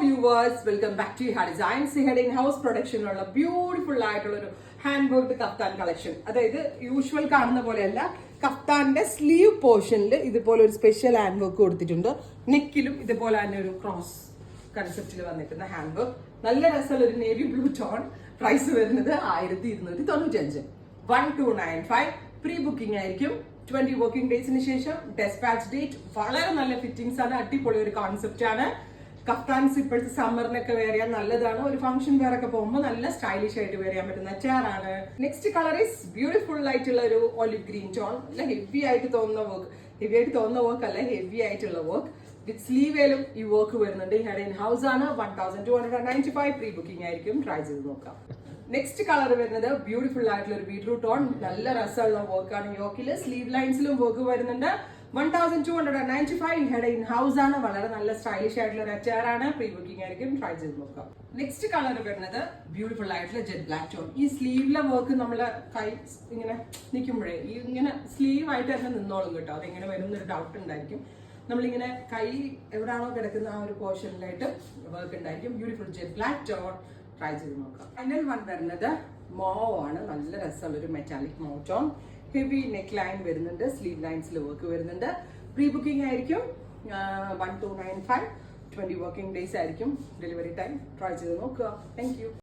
viewers, welcome back to Siha Designs. Siha in-house production ഉള്ള beautiful ആയിട്ടുള്ള ഒരു hand work kaftan collection. അതായത് usual കാണുന്ന പോലെയല്ല, കഫ്താന്റെ സ്ലീവ് പോർഷനിൽ ഇതുപോലെ ഒരു സ്പെഷ്യൽ ഹാൻഡ് വർക്ക് കൊടുത്തിട്ടുണ്ട്. നെക്കിലും ഇതുപോലെ തന്നെ ഒരു ക്രോസ് കൺസെപ്റ്റിൽ വന്നിരിക്കുന്ന ഹാൻഡ് വർക്ക്. നല്ല രസമുള്ള ഒരു നേവി ബ്ലൂ ടോൺ. പ്രൈസ് വരുന്നത് 1295. 1295 പ്രീ ബുക്കിംഗ് ആയിരിക്കും. 20 വർക്കിംഗ് ഡേയ്സിന് ശേഷം ഡെസ്പാച്ച് ഡേറ്റ്. വളരെ നല്ല ഫിറ്റിംഗ്സ് ആണ്, അടിപൊളി ഒരു കോൺസെപ്റ്റ് ആണ്. കഫ്താൻസ് ഇപ്പോഴത്തെ സമ്മറിനൊക്കെ വെയർ ചെയ്യാൻ നല്ലതാണ്. ഒരു ഫംഗ്ഷൻ വെയർ ഒക്കെ പോകുമ്പോൾ നല്ല സ്റ്റൈലിഷ് ആയിട്ട് വെയർ ചെയ്യാൻ പറ്റുന്ന ചെയറാണ്. നെക്സ്റ്റ് കളർ ഈസ് ബ്യൂട്ടിഫുൾ ആയിട്ടുള്ള ഒരു ഒലിവ് ഗ്രീൻ ടോൺ. നല്ല ഹെവി ആയിട്ട് തോന്നുന്ന വർക്ക്, ഹെവി ആയിട്ട് തോന്നുന്ന വർക്ക് അല്ല, ഹെവി ആയിട്ടുള്ള വർക്ക്. വിത്ത് സ്ലീവേലും ഈ വർക്ക് വരുന്നുണ്ട്. ഹെഡ് ഇൻ ഹൗസ് ആണ്. 1295 പ്രീ ബുക്കിംഗ് ആയിരിക്കും. ട്രൈ ചെയ്ത് നോക്കാം. നെക്സ്റ്റ് കളർ വരുന്നത് ബ്യൂട്ടിഫുൾ ആയിട്ടുള്ള ഒരു ബീട്രൂട്ട് ടോൺ. നല്ല രസമുള്ള വർക്കാണ്. യോക്കില് സ്ലീവ് ലൈൻസിലും വർക്ക് വരുന്നുണ്ട്. 1295 ഹെഡ് ഇൻ ഹൗസ് ആണ്. വളരെ നല്ല സ്റ്റൈലിഷ് ആയിട്ടുള്ള ഒരു ചെയർ ആണ്. പ്രീ ബുക്കിംഗ് ആയിരിക്കും. ട്രൈ ചെയ്ത് നോക്കാം. നെക്സ്റ്റ് കളർ വരുന്നത് ബ്യൂട്ടിഫുൾ ആയിട്ടുള്ള ജെറ്റ് ബ്ലാക്ക് ടോൺ. ഈ സ്ലീവിലെ വർക്ക് നമ്മളെ കൈ ഇങ്ങനെ നിൽക്കുമ്പോഴേ ഈ ഇങ്ങനെ സ്ലീവ് ആയിട്ട് തന്നെ നിന്നോളും കേട്ടോ. അതെങ്ങനെ വരുന്നൊരു ഡൗട്ട് ഉണ്ടായിരിക്കും. നമ്മളിങ്ങനെ കൈ എവിടെയാണോ കിടക്കുന്ന ആ ഒരു പോർഷനിലായിട്ട് വർക്ക് ഉണ്ടായിരിക്കും. Beautiful jet black tone. Try ചെയ്ത് നോക്കാം. ഫൈനൽ വൺ വരുന്നത് മോവ് ആണ്. നല്ല രസമുള്ള ഒരു metallic mauve tone. Heavy neck line വരുന്നുണ്ട്. സ്ലീവ് ലൈൻസിൽ വർക്ക് വരുന്നുണ്ട്. പ്രീ ബുക്കിംഗ് ആയിരിക്കും. 1295 20 വർക്കിംഗ് ഡേയ്സ് ആയിരിക്കും ഡെലിവറി ടൈം. ട്രൈ ചെയ്ത് നോക്കുക. Thank you.